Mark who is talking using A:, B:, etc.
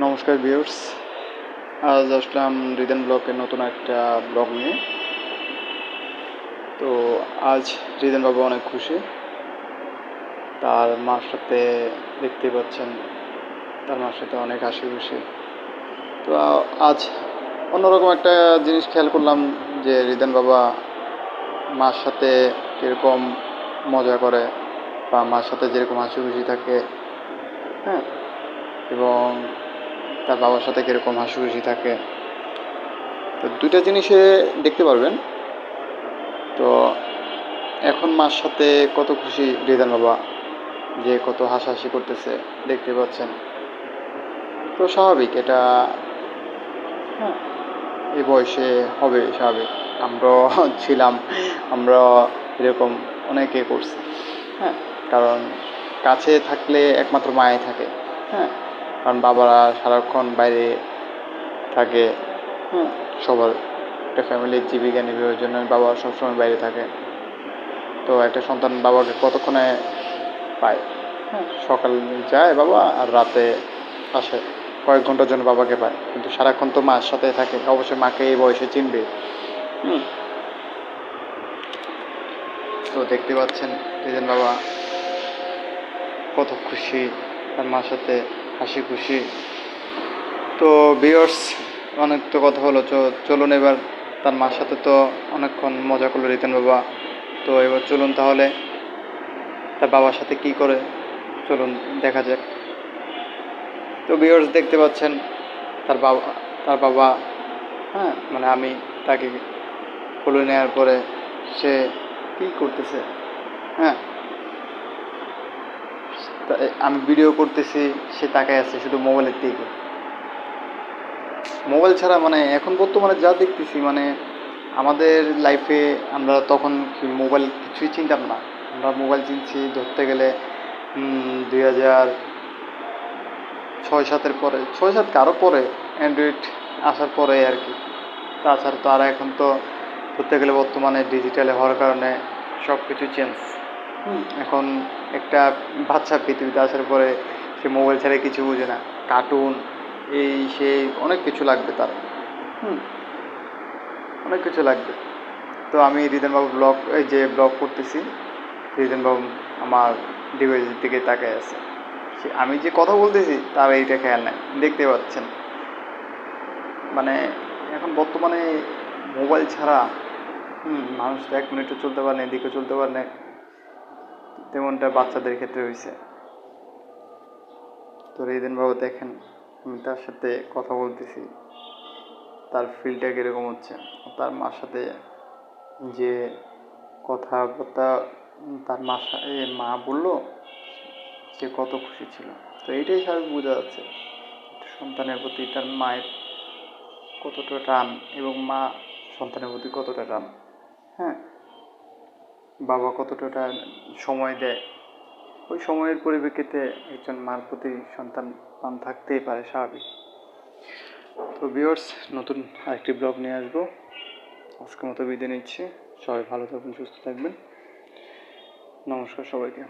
A: নমস্কার ভিউয়ার্স, আজ আসলাম রিদেন ব্লগের নতুন একটা ব্লগ নিয়ে। তো আজ রিদেন বাবু অনেক খুশি, তার মার সাথে দেখতে পাচ্ছেন, তার মার সাথে অনেক হাসি খুশি। তো আজ অন্যরকম একটা জিনিস খেয়াল করলাম যে রিদেন বাবা মার সাথে কীরকম মজা করে বা মার সাথে যেরকম হাসি খুশি থাকে, হ্যাঁ, এবং তার বাবার সাথে কীরকম হাসি খুশি থাকে। তো দুইটা জিনিসে দেখতে পারবেন। তো এখন মার সাথে কত খুশি রিদান বাবা, যে কত হাসাহাসি করতেছে দেখতে পাচ্ছেন। তো স্বাভাবিক এটা, হ্যাঁ, এই বয়সে হবে স্বাভাবিক। আমরাও ছিলাম, আমরা এরকম অনেকে করছি, হ্যাঁ। কারণ কাছে থাকলে একমাত্র মায়ে থাকে, হ্যাঁ। কারণ বাবারা সারাক্ষণ বাইরে থাকে, হ্যাঁ। সবার একটা ফ্যামিলির জীবিকা নির্বাহের জন্য বাবা সবসময় বাইরে থাকে। তো একটা সন্তান বাবাকে কতক্ষণে পায়, হ্যাঁ, সকাল যায় বাবা আর রাতে আসে, কয়েক ঘন্টার জন্য বাবাকে পায়, কিন্তু সারাক্ষণ তো মার সাথে থাকে। অবশ্যই মাকে এই বয়সে চিনবে। তো দেখতে পাচ্ছেন রিদেন বাবা কত খুশি, তার মার সাথে হাসি খুশি। তো ভিউয়ার্স, অনেক তো কথা হলো, চলুন এবার তার মার সাথে তো অনেকক্ষণ মজা করলো রিদেন বাবা। তো এবার চলুন তাহলে তার বাবার সাথে কি করে, চলুন দেখা যাক। তো ভিউয়ার্স দেখতে পাচ্ছেন তার বাবা, হ্যাঁ, মানে আমি তাকে কোলে নেওয়ার পরে সে কী করতেছে, হ্যাঁ, আমি ভিডিও করতেছি, সে তাকায় আছে শুধু মোবাইলের দিকে। মোবাইল ছাড়া মানে এখন বর্তমানে যা দেখতেছি, মানে আমাদের লাইফে আমরা তখন কি মোবাইল কিছুই চিনতাম না। আমরা মোবাইল চিনছি ধরতে গেলে 2006-07 পরে, 6-7 কারো পরে, অ্যান্ড্রয়েড আসার পরে আর কি। তাছাড়া তো আর এখন তো ধরতে গেলে বর্তমানে ডিজিটালে হওয়ার কারণে সব কিছু চেঞ্জ। এখন একটা বাচ্চা পৃথিবীতে আসার পরে সে মোবাইল ছাড়া কিছু বোঝে না। কার্টুন এই সেই অনেক কিছু লাগবে তার, অনেক কিছু লাগবে। তো আমি রিদেনবাবু ব্লগ করতেছি, রিদেনবাবু আমার ডিভাইসের দিকে তাকায় আছে। আমি যে কথা বলতেছি তার এইটা খেয়াল নাই, দেখতে পাচ্ছেন। মানে এখন বর্তমানে মোবাইল ছাড়া মানুষ তো 1 মিনিটও চলতে পারে না, এদিকে চলতে পারে না। তেমনটা বাচ্চাদের ক্ষেত্রে হয়েছে। তো রিদেনবাবু দেখেন, আমি তার সাথে কথা বলতেছি, তার ফিলটা কীরকম হচ্ছে। তার মার সাথে যে কথাবার্তা তার মা বললো, সে কত খুশি ছিল। তো এইটাই স্বাভাবিক বোঝা যাচ্ছে সন্তানের প্রতি তার মায়ের কতটা টান, এবং মা সন্তানের প্রতি কতটা টান, হ্যাঁ, বাবা কতটা সময় দেয়। ওই সময়ের পরিপ্রেক্ষিতে একজন মার প্রতি সন্তান টান থাকতেই পারে, স্বাভাবিক। তো ভিউয়ার্স, নতুন আরেকটি ব্লগ নিয়ে আসবো। আজকের মতো বিদায় নিচ্ছি। সবাই ভালো থাকবেন, সুস্থ থাকবেন। নমস্কার সবাইকে।